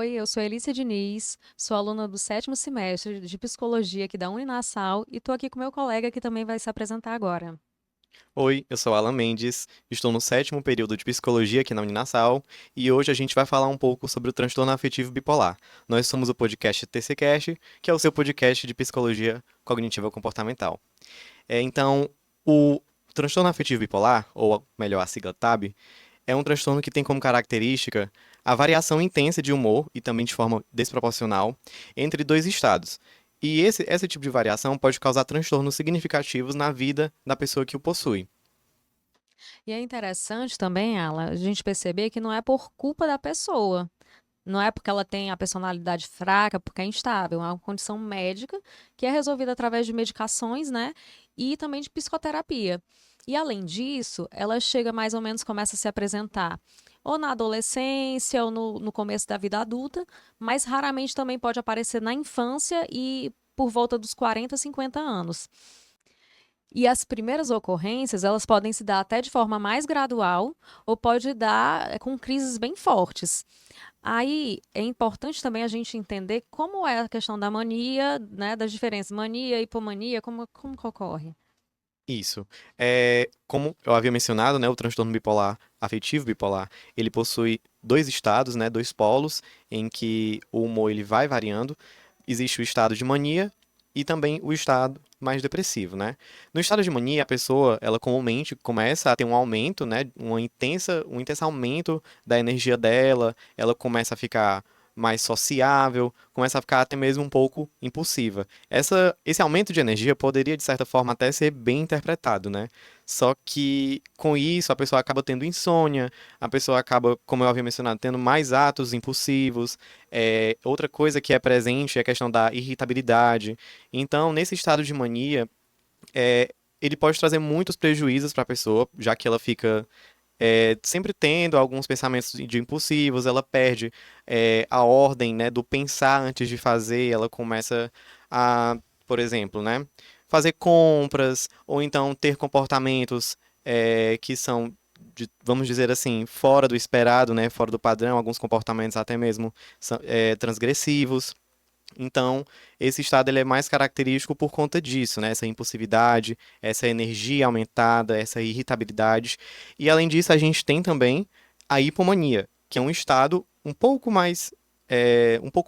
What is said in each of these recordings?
Oi, eu sou Elícia Diniz, sou aluna do sétimo semestre de Psicologia aqui da Uninasal e estou aqui com meu colega que também vai se apresentar agora. Oi, eu sou Alan Mendes, estou no sétimo período de psicologia aqui na Uninasal e hoje a gente vai falar um pouco sobre o transtorno afetivo bipolar. Nós somos o podcast TCCast, que é o seu podcast de psicologia cognitiva comportamental. Então, o transtorno afetivo bipolar, ou melhor, a sigla TAB, é um transtorno que tem como característica a variação intensa de humor e também de forma desproporcional entre dois estados. E esse tipo de variação pode causar transtornos significativos na vida da pessoa que o possui. E é interessante também, Ala, a gente perceber que não é por culpa da pessoa, não é porque ela tem a personalidade fraca, porque é instável, é uma condição médica que é resolvida através de medicações, né, e também de psicoterapia. E além disso, ela chega mais ou menos, começa a se apresentar ou na adolescência ou no começo da vida adulta, mas raramente também pode aparecer na infância e por volta dos 40, 50 anos. E as primeiras ocorrências, elas podem se dar até de forma mais gradual ou pode dar com crises bem fortes. Aí é importante também a gente entender como é a questão da mania, né, das diferenças, mania, hipomania, como que ocorre. Isso. Como eu havia mencionado, né, o transtorno bipolar, afetivo bipolar, ele possui dois estados, né, dois polos, em que o humor ele vai variando. Existe o estado de mania e também o estado mais depressivo, né? No estado de mania, a pessoa, ela comumente começa a ter um aumento, né, um intenso aumento da energia dela, ela começa a ficar mais sociável, começa a ficar até mesmo um pouco impulsiva. Esse aumento de energia poderia, de certa forma, até ser bem interpretado, né? Só que com isso a pessoa acaba tendo insônia, a pessoa acaba, como eu havia mencionado, tendo mais atos impulsivos. Outra coisa que é presente é a questão da irritabilidade. Então, nesse estado de mania, ele pode trazer muitos prejuízos para a pessoa, já que ela fica sempre tendo alguns pensamentos de impulsivos, ela perde a ordem, né, do pensar antes de fazer, ela começa a, por exemplo, né, fazer compras, ou então ter comportamentos que são, vamos dizer assim, fora do esperado, né, fora do padrão, alguns comportamentos até mesmo transgressivos. Então, esse estado ele é mais característico por conta disso, né? Essa impulsividade, essa energia aumentada, essa irritabilidade. E além disso, a gente tem também a hipomania, que é um estado um pouco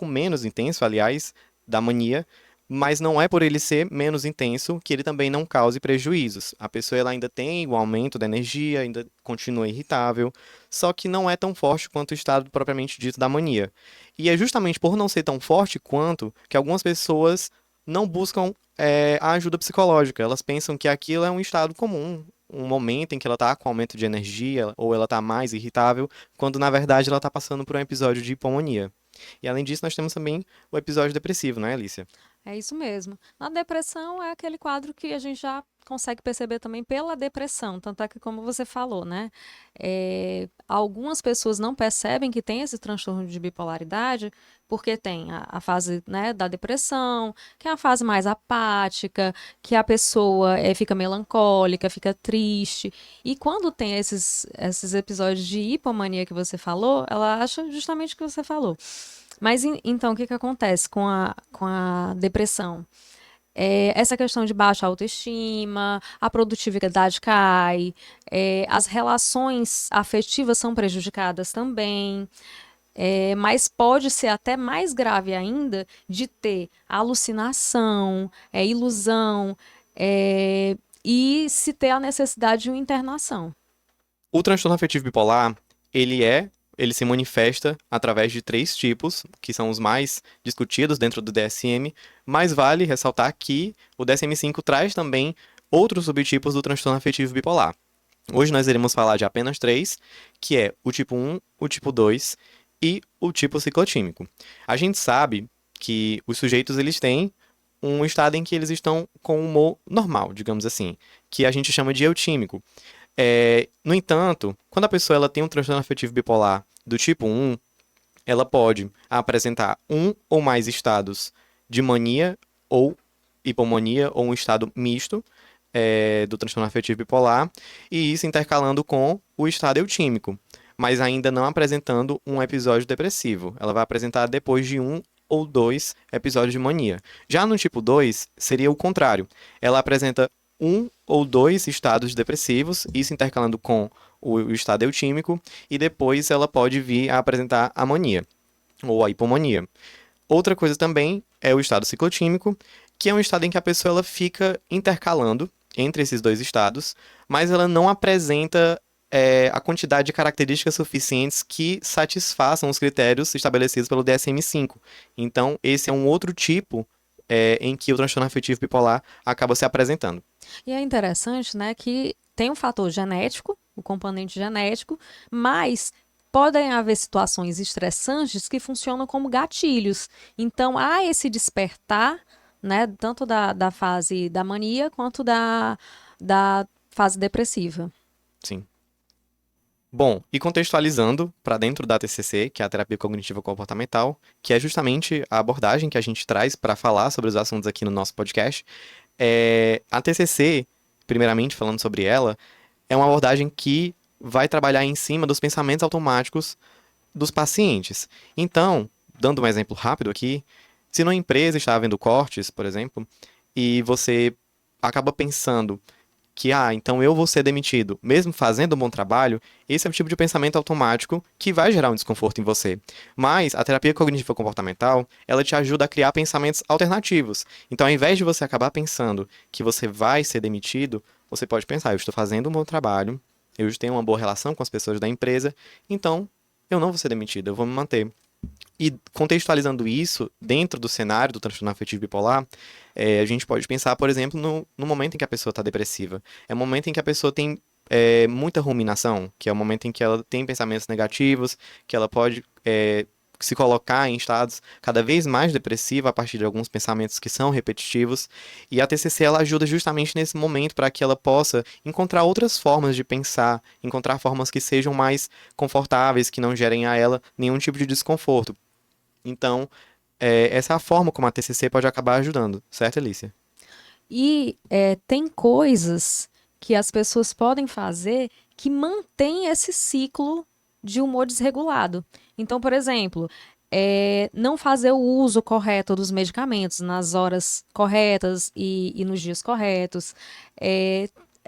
menos intenso, aliás, da mania, mas não é por ele ser menos intenso que ele também não cause prejuízos. A pessoa ela ainda tem o aumento da energia, ainda continua irritável, só que não é tão forte quanto o estado propriamente dito da mania. E é justamente por não ser tão forte quanto que algumas pessoas não buscam a ajuda psicológica. Elas pensam que aquilo é um estado comum, um momento em que ela está com aumento de energia ou ela está mais irritável, quando na verdade ela está passando por um episódio de hipomania. E além disso, nós temos também o episódio depressivo, não é, Alicia? É isso mesmo. Na depressão é aquele quadro que a gente já consegue perceber também pela depressão, tanto é que como você falou, né? Algumas pessoas não percebem que tem esse transtorno de bipolaridade porque tem a fase, né, da depressão, que é a fase mais apática, que a pessoa fica melancólica, fica triste. E quando tem esses episódios de hipomania que você falou, ela acha justamente o que você falou. Mas então, o que que acontece com a depressão? Essa questão de baixa autoestima, a produtividade cai, as relações afetivas são prejudicadas também, mas pode ser até mais grave ainda de ter alucinação, ilusão, e se ter a necessidade de uma internação. O transtorno afetivo bipolar, ele é, ele se manifesta através de três tipos, que são os mais discutidos dentro do DSM, mas vale ressaltar que o DSM-5 traz também outros subtipos do transtorno afetivo bipolar. Hoje nós iremos falar de apenas três, que é o tipo 1, o tipo 2 e o tipo ciclotímico. A gente sabe que os sujeitos eles têm um estado em que eles estão com um humor normal, digamos assim, que a gente chama de eutímico. No entanto, quando a pessoa ela tem um transtorno afetivo bipolar do tipo 1, ela pode apresentar um ou mais estados de mania ou hipomania ou um estado misto do transtorno afetivo bipolar, e isso intercalando com o estado eutímico. mas ainda não apresentando um episódio depressivo. Ela vai apresentar depois de um ou dois episódios de mania. Já no tipo 2, seria o contrário. Ela apresenta um ou dois estados depressivos, isso intercalando com o estado eutímico, e depois ela pode vir a apresentar a mania, ou a hipomania. Outra coisa também é o estado ciclotímico, que é um estado em que a pessoa ela fica intercalando entre esses dois estados, mas ela não apresenta a quantidade de características suficientes que satisfaçam os critérios estabelecidos pelo DSM-5. Então, esse é um outro tipo em que o transtorno afetivo bipolar acaba se apresentando. E é interessante, né, que tem um fator genético, o componente genético, mas podem haver situações estressantes que funcionam como gatilhos. Então, há esse despertar, né, tanto da fase da mania quanto da fase depressiva. Sim. Bom, e contextualizando para dentro da TCC, que é a terapia cognitiva comportamental, que é justamente a abordagem que a gente traz para falar sobre os assuntos aqui no nosso podcast, a TCC, primeiramente falando sobre ela, é uma abordagem que vai trabalhar em cima dos pensamentos automáticos dos pacientes. Então, dando um exemplo rápido aqui, se numa empresa está havendo cortes, por exemplo, e você acaba pensando que, então eu vou ser demitido, mesmo fazendo um bom trabalho, esse é o tipo de pensamento automático que vai gerar um desconforto em você. Mas a terapia cognitiva comportamental, ela te ajuda a criar pensamentos alternativos. Então, ao invés de você acabar pensando que você vai ser demitido, você pode pensar, eu estou fazendo um bom trabalho, eu tenho uma boa relação com as pessoas da empresa, então eu não vou ser demitido, eu vou me manter. E contextualizando isso dentro do cenário do transtorno afetivo bipolar, a gente pode pensar, por exemplo, no momento em que a pessoa está depressiva. É o momento em que a pessoa tem muita ruminação, que é o momento em que ela tem pensamentos negativos, que ela pode se colocar em estados cada vez mais depressivos a partir de alguns pensamentos que são repetitivos. E a TCC ela ajuda justamente nesse momento para que ela possa encontrar outras formas de pensar, encontrar formas que sejam mais confortáveis, que não gerem a ela nenhum tipo de desconforto. Então, essa é a forma como a TCC pode acabar ajudando, certo, Alicia? E tem coisas que as pessoas podem fazer que mantém esse ciclo de humor desregulado. Então, por exemplo, não fazer o uso correto dos medicamentos nas horas corretas e nos dias corretos.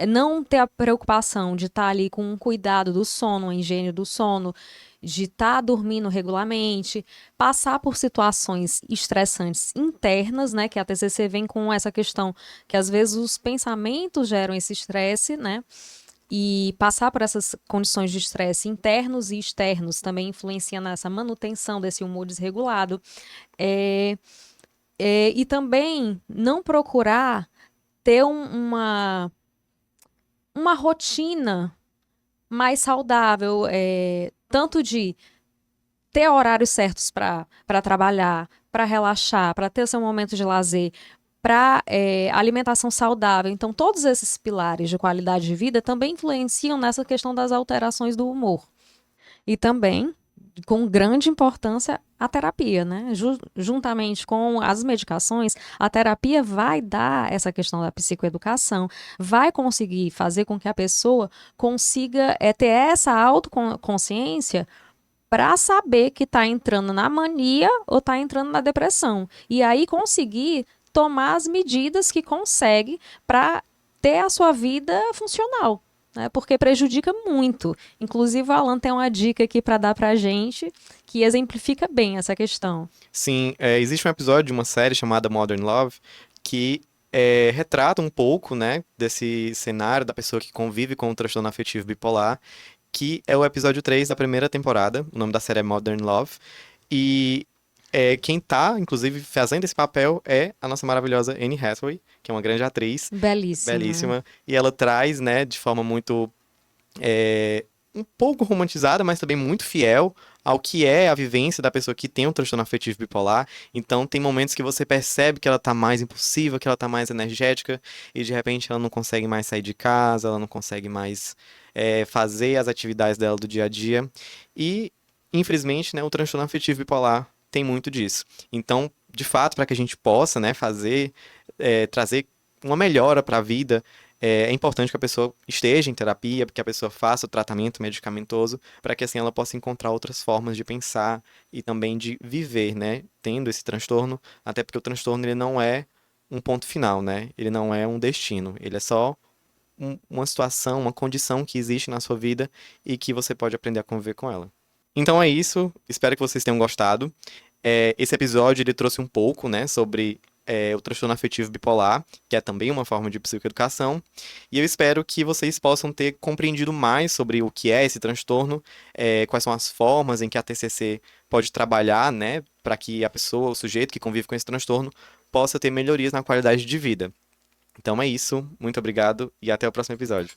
Não ter a preocupação de estar ali com um cuidado do sono, a higiene do sono, de estar dormindo regularmente, passar por situações estressantes internas, né? Que a TCC vem com essa questão que às vezes os pensamentos geram esse estresse, né? E passar por essas condições de estresse internos e externos também influencia nessa manutenção desse humor desregulado. E também não procurar ter uma rotina mais saudável, tanto de ter horários certos para trabalhar, para relaxar, para ter seu momento de lazer, para alimentação saudável. Então, todos esses pilares de qualidade de vida também influenciam nessa questão das alterações do humor. E também, com grande importância, a terapia, né? Juntamente com as medicações, a terapia vai dar essa questão da psicoeducação, vai conseguir fazer com que a pessoa consiga ter essa autoconsciência para saber que está entrando na mania ou está entrando na depressão. E aí conseguir tomar as medidas que consegue para ter a sua vida funcional, né? Porque prejudica muito. Inclusive, o Alan tem uma dica aqui para dar para a gente que exemplifica bem essa questão. Sim, existe um episódio de uma série chamada Modern Love que retrata um pouco, né, desse cenário da pessoa que convive com o transtorno afetivo bipolar, que é o episódio 3 da primeira temporada. O nome da série é Modern Love. E quem tá, inclusive, fazendo esse papel é a nossa maravilhosa Anne Hathaway, que é uma grande atriz, Belíssima. belíssima. E ela traz, né, de forma muito um pouco romantizada, mas também muito fiel ao que é a vivência da pessoa que tem um transtorno afetivo bipolar. Então, tem momentos que você percebe que ela tá mais impulsiva, que ela tá mais energética, e de repente ela não consegue mais sair de casa, ela não consegue mais fazer as atividades dela do dia a dia. E, infelizmente, né, o transtorno afetivo bipolar tem muito disso. Então, de fato, para que a gente possa, né, trazer uma melhora para a vida, é importante que a pessoa esteja em terapia, que a pessoa faça o tratamento medicamentoso, para que assim ela possa encontrar outras formas de pensar e também de viver, né, tendo esse transtorno, até porque o transtorno ele não é um ponto final, né? Ele não é um destino, ele é só uma situação, uma condição que existe na sua vida e que você pode aprender a conviver com ela. Então é isso, espero que vocês tenham gostado. Esse episódio ele trouxe um pouco, né, sobre o transtorno afetivo bipolar, que é também uma forma de psicoeducação, e eu espero que vocês possam ter compreendido mais sobre o que é esse transtorno, quais são as formas em que a TCC pode trabalhar, né, para que a pessoa, o sujeito que convive com esse transtorno, possa ter melhorias na qualidade de vida. Então é isso, muito obrigado e até o próximo episódio.